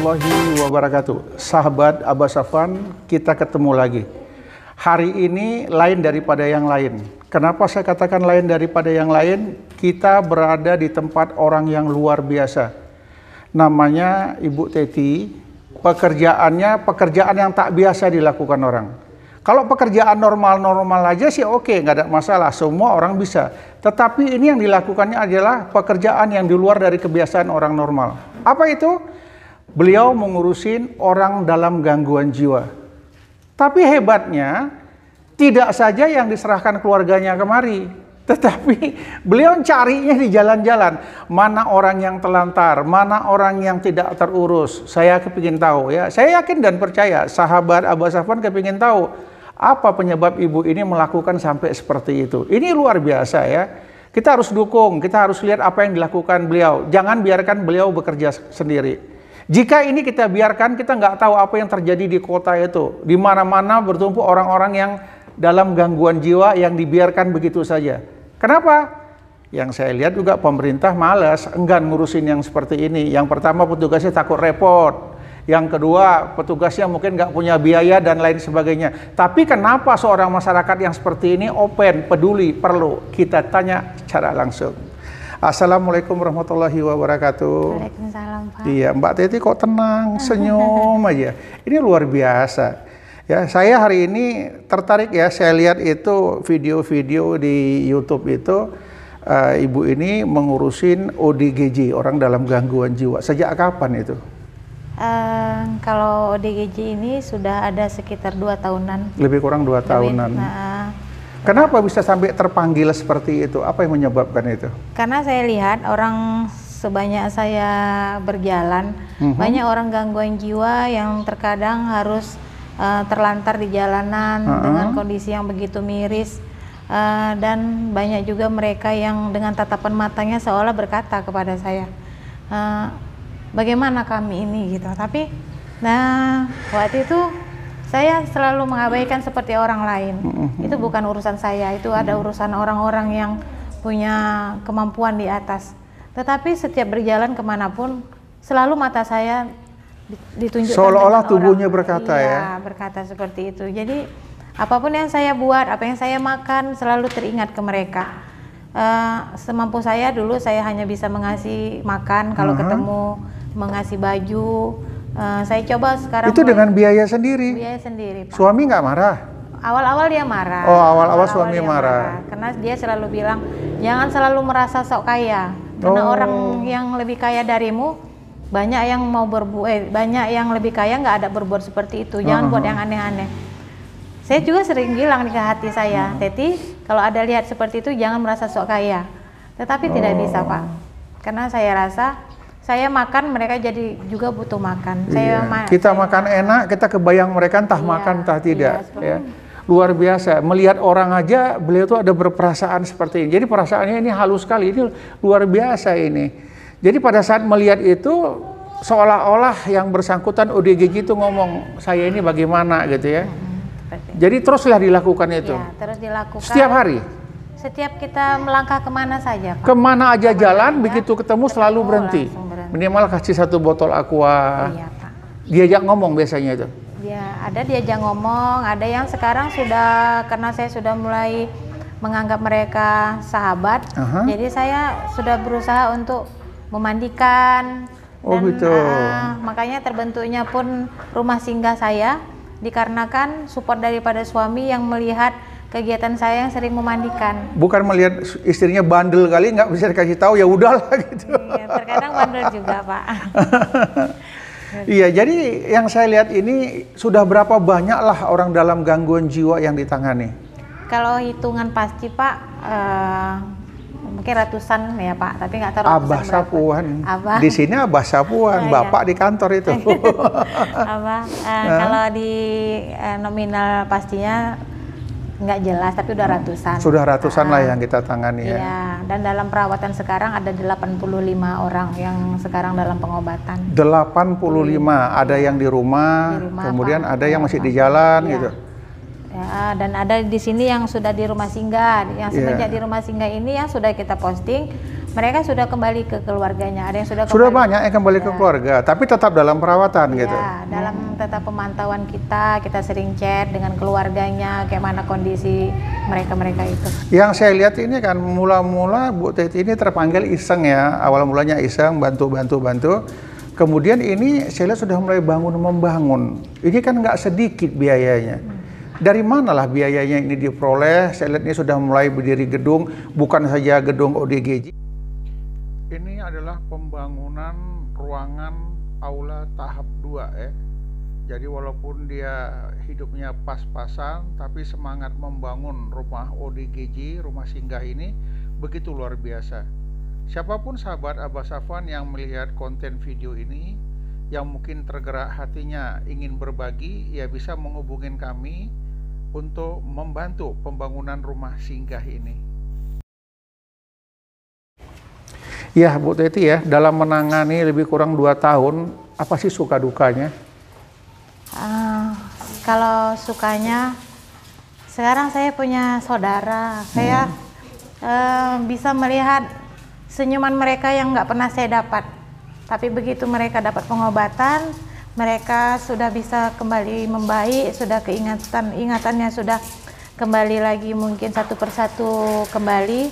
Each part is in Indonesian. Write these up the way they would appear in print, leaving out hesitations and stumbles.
warahmatullahi wabarakatuh. Sahabat Abah Safwan, kita ketemu lagi. Hari ini lain daripada yang lain. Kenapa saya katakan lain daripada yang lain? Kita berada di tempat orang yang luar biasa. Namanya Ibu Teti. Pekerjaannya pekerjaan yang tak biasa dilakukan orang. Kalau pekerjaan normal-normal aja sih oke, nggak ada masalah. Semua orang bisa. Tetapi ini yang dilakukannya adalah pekerjaan yang di luar dari kebiasaan orang normal. Apa itu? Beliau mengurusin orang dalam gangguan jiwa. Tapi hebatnya, tidak saja yang diserahkan keluarganya kemari, tetapi beliau carinya di jalan-jalan. Mana orang yang telantar, mana orang yang tidak terurus. Saya kepingin tahu ya. Saya yakin dan percaya, sahabat Abah Safwan kepingin tahu apa penyebab ibu ini melakukan sampai seperti itu. Ini luar biasa ya. Kita harus dukung, kita harus lihat apa yang dilakukan beliau. Jangan biarkan beliau bekerja sendiri. Jika ini kita biarkan, kita nggak tahu apa yang terjadi di kota itu. Di mana-mana bertumpuk orang-orang yang dalam gangguan jiwa yang dibiarkan begitu saja. Kenapa? Yang saya lihat juga pemerintah malas, enggan ngurusin yang seperti ini. Yang pertama petugasnya takut repot. Yang kedua petugasnya mungkin nggak punya biaya dan lain sebagainya. Tapi kenapa seorang masyarakat yang seperti ini open, peduli, perlu? Kita tanya secara langsung. Assalamualaikum warahmatullahi wabarakatuh. Waalaikumsalam, Pak. Iya, Mbak Teti kok tenang, senyum aja. Ini luar biasa. Ya, saya hari ini tertarik ya, saya lihat itu video-video di YouTube itu ibu ini mengurusin ODGJ, orang dalam gangguan jiwa. Sejak kapan itu? Kalau ODGJ ini sudah ada sekitar 2 tahunan. Lebih kurang 2 tahunan. Kenapa bisa sampai terpanggil seperti itu? Apa yang menyebabkan itu? Karena saya lihat orang sebanyak saya berjalan, banyak orang gangguan jiwa yang terkadang harus terlantar di jalanan dengan kondisi yang begitu miris. Dan banyak juga mereka yang dengan tatapan matanya seolah berkata kepada saya, bagaimana kami ini gitu. Tapi waktu itu saya selalu mengabaikan seperti orang lain. Itu bukan urusan saya, itu ada urusan orang-orang yang punya kemampuan di atas. Tetapi setiap berjalan kemanapun, selalu mata saya ditunjukkan. Seolah-olah tubuhnya berkata ya? Berkata seperti itu. Jadi apapun yang saya buat, apa yang saya makan, selalu teringat ke mereka. Semampu saya dulu saya hanya bisa mengasih makan kalau ketemu, mengasih baju. Saya coba sekarang. Itu dengan biaya sendiri? Biaya sendiri, Pak. Suami nggak marah? Awal-awal dia marah. Oh, awal-awal suami marah. Karena dia selalu bilang, jangan selalu merasa sok kaya. Karena orang yang lebih kaya darimu, banyak yang mau banyak yang lebih kaya nggak ada berbuat seperti itu. Jangan buat yang aneh-aneh. Saya juga sering bilang di hati saya, Teti, kalau ada lihat seperti itu, jangan merasa sok kaya. Tetapi tidak bisa, Pak. Karena saya rasa, saya makan, mereka jadi juga butuh makan. Kita makan enak, kita kebayang mereka entah makan entah tidak. Luar biasa. Melihat orang aja, beliau tuh ada berperasaan seperti ini. Jadi perasaannya ini halus sekali. Ini luar biasa ini. Jadi pada saat melihat itu, seolah-olah yang bersangkutan ODGJ itu ngomong, saya ini bagaimana gitu ya. Jadi teruslah dilakukan itu. Ya, terus dilakukan. Setiap hari. Setiap kita melangkah kemana saja, Pak. Kemana aja jalan, begitu ketemu selalu berhenti. Minimal kasih 1 botol aqua. Iya, Pak. Diajak ngomong biasanya itu. Ya, ada diajak ngomong, ada yang sekarang sudah, karena saya sudah mulai menganggap mereka sahabat. Jadi saya sudah berusaha untuk memandikan. Gitu. Makanya terbentuknya pun rumah singgah saya, dikarenakan support daripada suami yang melihat kegiatan saya yang sering memandikan. Bukan melihat istrinya bandel kali, nggak bisa dikasih tahu, ya udahlah gitu. Iya, terkadang bandel juga, Pak. Iya, jadi yang saya lihat ini sudah berapa banyak lah orang dalam gangguan jiwa yang ditangani? Kalau hitungan pasti, Pak, mungkin ratusan ya, Pak, tapi nggak tahu ratusan Abah Safwan. Abah. Di sini Abah Safwan, Bapak di kantor itu. Abah, kalau di nominal pastinya nggak jelas, tapi udah ratusan. Sudah ratusan lah yang kita tangani ya. Iya, dan dalam perawatan sekarang ada 85 orang yang sekarang dalam pengobatan. 85, ada yang di rumah kemudian Pak, ada yang masih di jalan gitu. Ya, dan ada di sini yang sudah di rumah singgah. Yang semenjak di rumah singgah ini yang sudah kita posting, mereka sudah kembali ke keluarganya. Ada yang sudah kembali. Sudah banyak yang kembali ke keluarga, tapi tetap dalam perawatan gitu. Ya, dalam tetap pemantauan kita sering chat dengan keluarganya, kayak mana kondisi mereka itu. Yang saya lihat ini kan mula-mula Bu Teti ini terpanggil iseng ya, awal mulanya iseng, bantu. Kemudian ini saya lihat sudah mulai membangun. Ini kan nggak sedikit biayanya. Dari manalah biayanya ini diperoleh? Saya lihat ini sudah mulai berdiri gedung, bukan saja gedung ODGJ. Ini adalah pembangunan ruangan aula tahap 2 ya. Jadi walaupun dia hidupnya pas-pasan, tapi semangat membangun rumah ODGJ, rumah singgah ini begitu luar biasa. Siapapun sahabat Abah Safwan yang melihat konten video ini, yang mungkin tergerak hatinya ingin berbagi, ya bisa menghubungin kami untuk membantu pembangunan rumah singgah ini. Ya Bu Teti ya, dalam menangani lebih kurang 2 tahun, apa sih suka dukanya? Kalau sukanya, sekarang saya punya saudara, saya bisa melihat senyuman mereka yang nggak pernah saya dapat. Tapi begitu mereka dapat pengobatan, mereka sudah bisa kembali membaik, sudah ingatannya sudah kembali lagi, mungkin satu persatu kembali.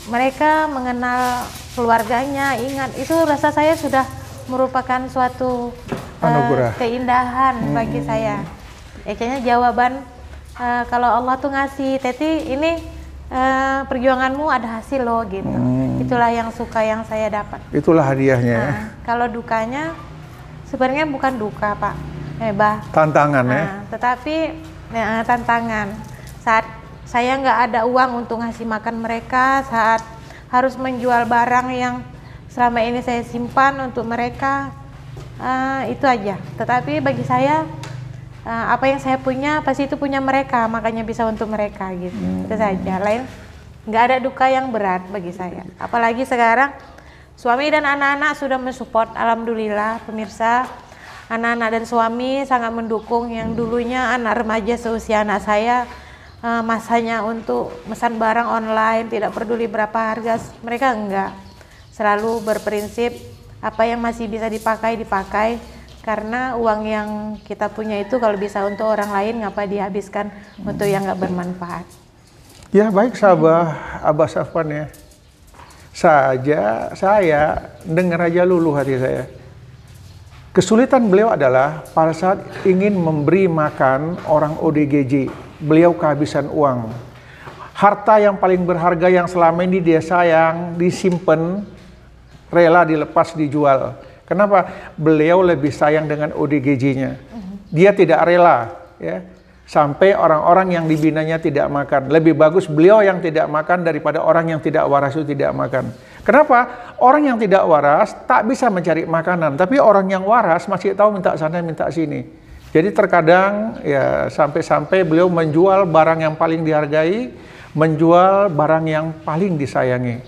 Mereka mengenal keluarganya, ingat, itu rasa saya sudah merupakan suatu keindahan bagi saya. Ya, kayaknya jawaban kalau Allah tuh ngasih, Teti ini perjuanganmu ada hasil loh gitu. Itulah yang suka yang saya dapat. Itulah hadiahnya. Kalau dukanya sebenarnya bukan duka Pak, Bah. Tantangan ya. Tetapi tantangan saat saya nggak ada uang untuk ngasih makan mereka, saat harus menjual barang yang selama ini saya simpan untuk mereka, itu aja. Tetapi bagi saya, apa yang saya punya pasti itu punya mereka, makanya bisa untuk mereka gitu. Itu saja. Lain nggak ada duka yang berat bagi saya. Apalagi sekarang suami dan anak-anak sudah mensupport, alhamdulillah pemirsa. Anak-anak dan suami sangat mendukung. Yang dulunya anak remaja seusia anak saya, masanya untuk pesan barang online, tidak peduli berapa harga, mereka enggak. Selalu berprinsip apa yang masih bisa dipakai, karena uang yang kita punya itu kalau bisa untuk orang lain, ngapa dihabiskan untuk yang nggak bermanfaat. Ya baik sahabat Abah Safwan ya, saya dengar aja luluh hati saya. Kesulitan beliau adalah pada saat ingin memberi makan orang ODGJ, beliau kehabisan uang. Harta yang paling berharga yang selama ini dia sayang, disimpan, rela dilepas, dijual. Kenapa? Beliau lebih sayang dengan ODGJ-nya. Dia tidak rela ya, sampai orang-orang yang dibinanya tidak makan. Lebih bagus beliau yang tidak makan daripada orang yang tidak waras itu tidak makan. Kenapa? Orang yang tidak waras tak bisa mencari makanan, tapi orang yang waras masih tahu minta sana minta sini. Jadi terkadang ya sampai-sampai beliau menjual barang yang paling dihargai, menjual barang yang paling disayangi.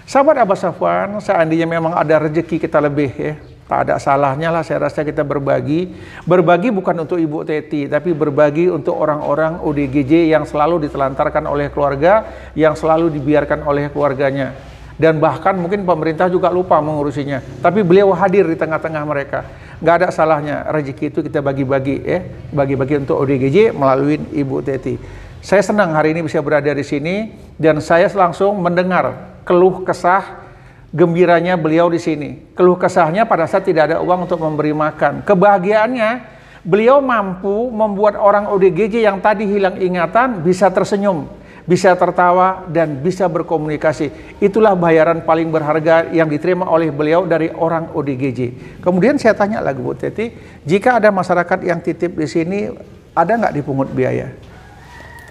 Sahabat Abah Safwan, seandainya memang ada rezeki kita lebih ya, tak ada salahnya lah saya rasa kita berbagi. Berbagi bukan untuk Ibu Teti, tapi berbagi untuk orang-orang ODGJ yang selalu ditelantarkan oleh keluarga, yang selalu dibiarkan oleh keluarganya. Dan bahkan mungkin pemerintah juga lupa mengurusinya. Tapi beliau hadir di tengah-tengah mereka. Nggak ada salahnya rezeki itu kita bagi-bagi ya, bagi-bagi untuk ODGJ melalui Ibu Teti. Saya senang hari ini bisa berada di sini dan saya langsung mendengar keluh kesah gembiranya beliau di sini. Keluh kesahnya pada saat tidak ada uang untuk memberi makan. Kebahagiaannya beliau mampu membuat orang ODGJ yang tadi hilang ingatan bisa tersenyum, bisa tertawa, dan bisa berkomunikasi. Itulah bayaran paling berharga yang diterima oleh beliau dari orang ODGJ. Kemudian saya tanya lagi Bu Teti, jika ada masyarakat yang titip di sini, ada nggak dipungut biaya?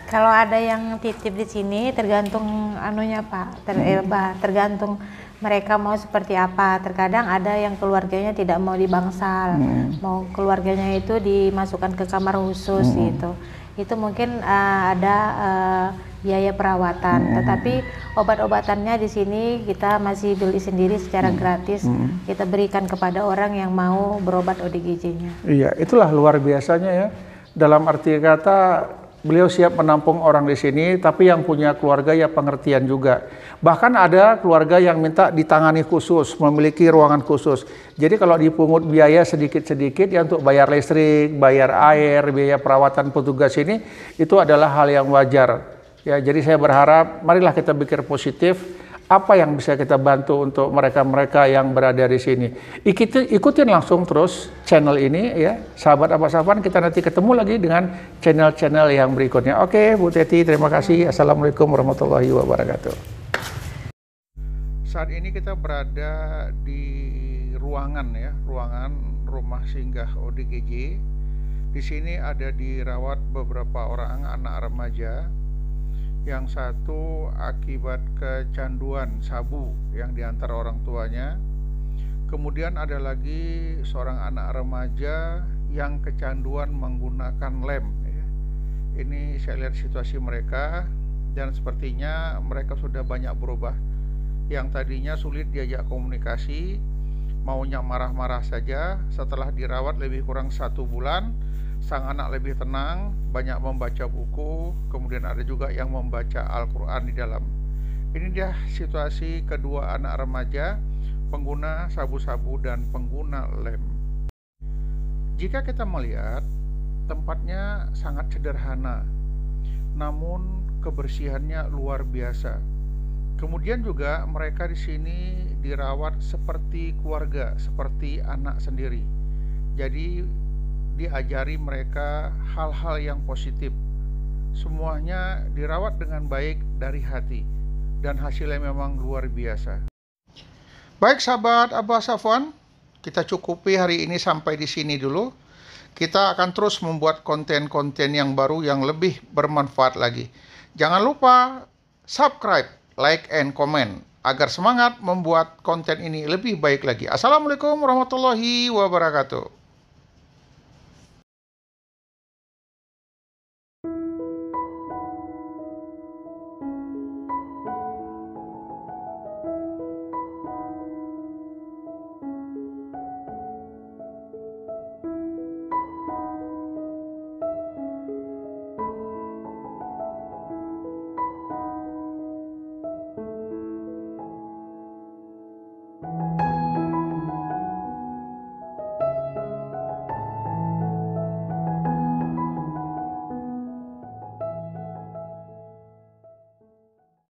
Kalau ada yang titip di sini, tergantung anunya Pak, tergantung mereka mau seperti apa. Terkadang ada yang keluarganya tidak mau dibangsal, mau keluarganya itu dimasukkan ke kamar khusus gitu. Itu mungkin ada biaya perawatan, tetapi obat-obatannya di sini kita masih beli sendiri secara gratis. Kita berikan kepada orang yang mau berobat ODGJ-nya. Iya, itulah luar biasanya ya. Dalam arti kata Beliau siap menampung orang di sini, tapi yang punya keluarga ya pengertian juga. Bahkan ada keluarga yang minta ditangani khusus, memiliki ruangan khusus. Jadi kalau dipungut biaya sedikit-sedikit ya untuk bayar listrik, bayar air, biaya perawatan petugas ini, itu adalah hal yang wajar. Ya, jadi saya berharap marilah kita pikir positif. Apa yang bisa kita bantu untuk mereka-mereka yang berada di sini. Ikutin langsung terus channel ini ya, sahabat Abbas Affan. Kita nanti ketemu lagi dengan channel-channel yang berikutnya. Oke, Bu Teti, terima kasih. Assalamualaikum warahmatullahi wabarakatuh. Saat ini kita berada di ruangan ya, ruangan rumah singgah ODGJ. Di sini ada dirawat beberapa orang anak remaja. Yang satu akibat kecanduan sabu yang diantar orang tuanya. Kemudian ada lagi seorang anak remaja yang kecanduan menggunakan lem. Ini saya lihat situasi mereka dan sepertinya mereka sudah banyak berubah. Yang tadinya sulit diajak komunikasi, maunya marah-marah saja. Setelah dirawat lebih kurang 1 bulan, sang anak lebih tenang, banyak membaca buku, kemudian ada juga yang membaca Al-Quran di dalam. Ini dia situasi kedua anak remaja, pengguna sabu-sabu dan pengguna lem. Jika kita melihat, tempatnya sangat sederhana, namun kebersihannya luar biasa. Kemudian juga mereka di sini dirawat seperti keluarga, seperti anak sendiri. Jadi diajari mereka hal-hal yang positif. Semuanya dirawat dengan baik dari hati dan hasilnya memang luar biasa. Baik sahabat Abbas Affan, kita cukupi hari ini sampai di sini dulu. Kita akan terus membuat konten-konten yang baru yang lebih bermanfaat lagi. Jangan lupa subscribe, like, and comment agar semangat membuat konten ini lebih baik lagi. Assalamualaikum warahmatullahi wabarakatuh.